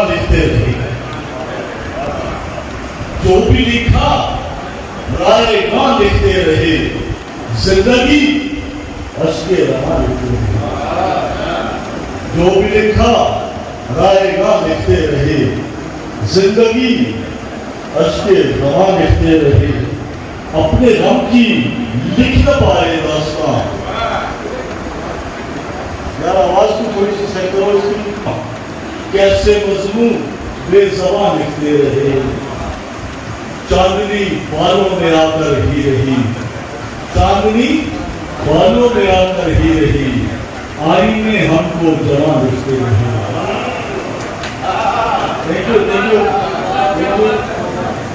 लिखते रहे, जो भी लिखा राय ना लिखते रहे, जिंदगी अश्के रहा लिखते रहे। जो भी लिखा राय ना लिखते रहे, जिंदगी अश्के रहा लिखते रहे। अपने गम की लिख न पाए दास्तां। यार आवाज को थोड़ी सी सही करो इसकी। कैसे मजमून बेज़बान लिखते रहे, चांदनी बालों में आकर ही रही, चांदनी बालों में आकर ही रही, आईने हमको जवां लिखते रहे। देखो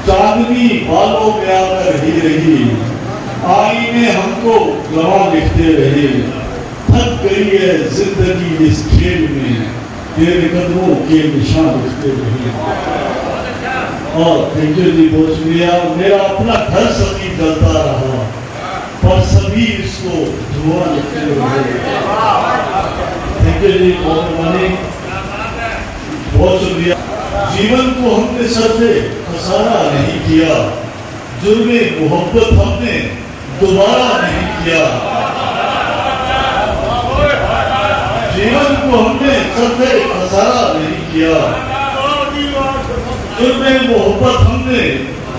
चांदनी बालों में आकर ही रही, आईने हमको जवां लिखते रहे। थक गई है जिंदगी इस खेल में, तेरे कदमों के निशान लिखते रहे। और थैंक यू जी, बहुत शुक्रिया। मेरा अपना घर सभी जलता रहा, पर सभी इसको धुआं लिखते रहे। थैंक यू जी, बहुत मेहरबानी, बहुत शुक्रिया। जीवन को हमने सर से खसारा नहीं किया, जुर्मे मोहब्बत हमने दोबारा नहीं किया। जीवन को हमने सर से खसारा नहीं किया, जुर्मे मोहब्बत हमने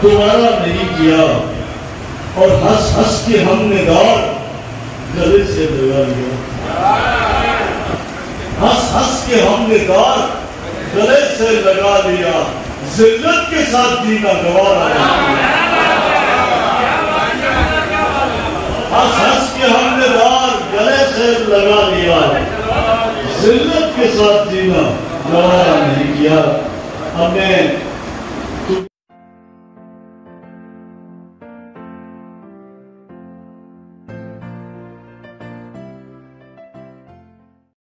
दोबारा नहीं किया। और हंस हंस के हमने दाग गले से लगा लिया, हंस हंस के हमने दाग गले से लगा लिया। जिल्लत के साथ जीना गवारा नहीं, हंस हंस के हमने दाग गले से लगा लिया, जिल्लत के साथ जीना गवारा नहीं किया। हमने